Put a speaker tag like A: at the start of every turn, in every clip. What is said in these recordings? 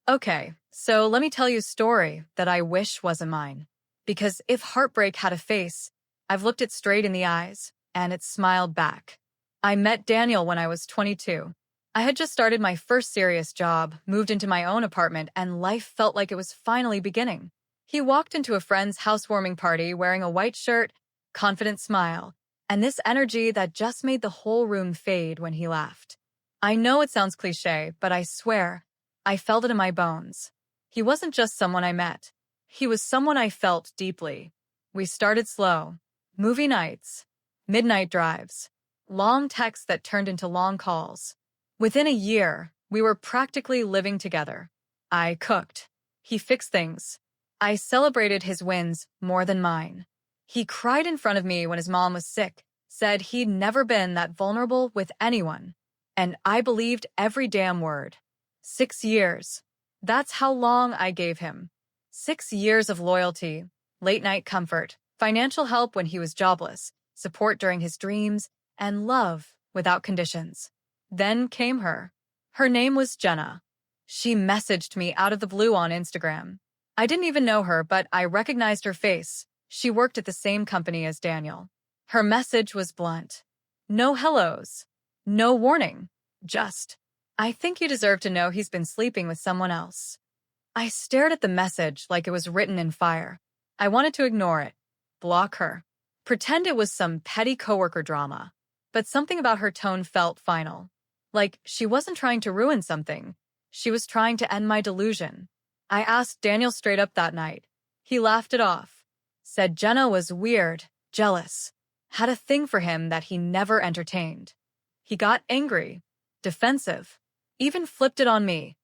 A: Okay, so let me tell you a story that I wish wasn't mine. Because if heartbreak had a face, I've looked it straight in the eyes, and it smiled back. I met Daniel when I was 22. I had just started my first serious job, moved into my own apartment, and life felt like it was finally beginning. He walked into a friend's housewarming party wearing a white shirt, confident smile, and this energy that just made the whole room fade when he laughed. I know it sounds cliche, but I swear, I felt it in my bones. He wasn't just someone I met. He was someone I felt deeply. We started slow. Movie nights, midnight drives, long texts that turned into long calls. Within a year, we were practically living together. I cooked. He fixed things. I celebrated his wins more than mine. He cried in front of me when his mom was sick, said he'd never been that vulnerable with anyone. And I believed every damn word. 6 years. That's how long I gave him. 6 years of loyalty, late-night comfort, financial help when he was jobless, support during his dreams, and love without conditions. Then came her. Her name was Jenna. She messaged me out of the blue on Instagram. I didn't even know her, but I recognized her face. She worked at the same company as Daniel. Her message was blunt. No hellos. No warning. Just, I think you deserve to know he's been sleeping with someone else. I stared at the message like it was written in fire. I wanted to ignore it, block her, pretend it was some petty coworker drama. But something about her tone felt final. Like she wasn't trying to ruin something. She was trying to end my delusion. I asked Daniel straight up that night. He laughed it off. Said Jenna was weird, jealous, had a thing for him that he never entertained. He got angry, defensive, even flipped it on me.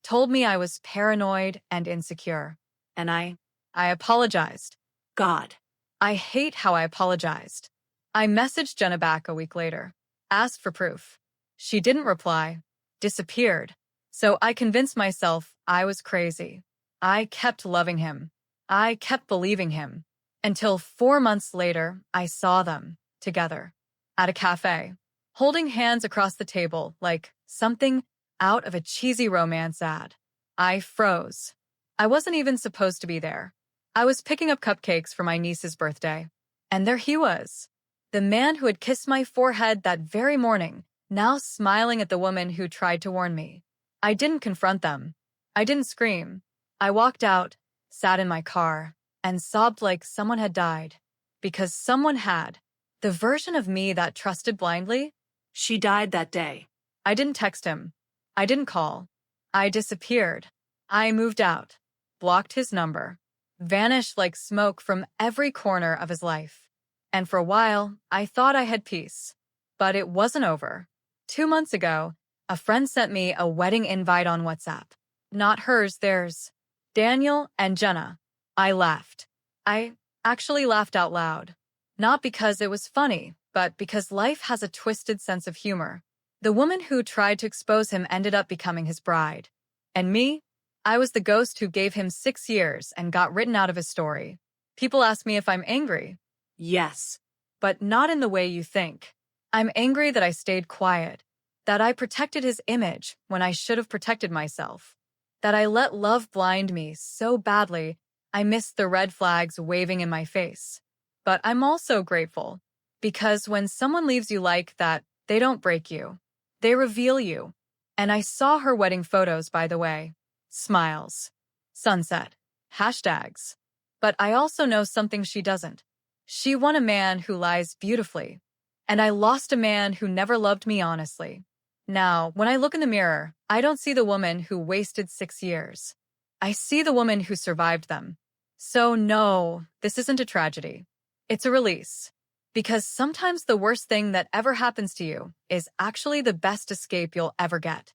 A: Told me I was paranoid and insecure. And I apologized. God, I hate how I apologized. I messaged Jenna back a week later, asked for proof. She didn't reply, disappeared. So I convinced myself I was crazy. I kept loving him. I kept believing him. Until 4 months later, I saw them together at a cafe, holding hands across the table like something out of a cheesy romance ad. I froze. I wasn't even supposed to be there. I was picking up cupcakes for my niece's birthday. And there he was. The man who had kissed my forehead that very morning, now smiling at the woman who tried to warn me. I didn't confront them. I didn't scream. I walked out, sat in my car, and sobbed like someone had died. Because someone had. The version of me that trusted blindly. She died that day. I didn't text him. I didn't call. I disappeared. I moved out, blocked his number, vanished like smoke from every corner of his life. And for a while, I thought I had peace. But it wasn't over. 2 months ago, a friend sent me a wedding invite on WhatsApp. Not hers, theirs. Daniel and Jenna. I laughed. I actually laughed out loud. Not because it was funny, but because life has a twisted sense of humor. The woman who tried to expose him ended up becoming his bride. And me? I was the ghost who gave him 6 years and got written out of his story. People ask me if I'm angry. Yes. But not in the way you think. I'm angry that I stayed quiet. That I protected his image when I should have protected myself. That I let love blind me so badly I missed the red flags waving in my face. But I'm also grateful. Because when someone leaves you like that, they don't break you. They reveal you. And I saw her wedding photos, by the way. Smiles. Sunset. Hashtags. But I also know something she doesn't. She won a man who lies beautifully. And I lost a man who never loved me honestly. Now, when I look in the mirror, I don't see the woman who wasted 6 years. I see the woman who survived them. So no, this isn't a tragedy. It's a release. Because sometimes the worst thing that ever happens to you is actually the best escape you'll ever get.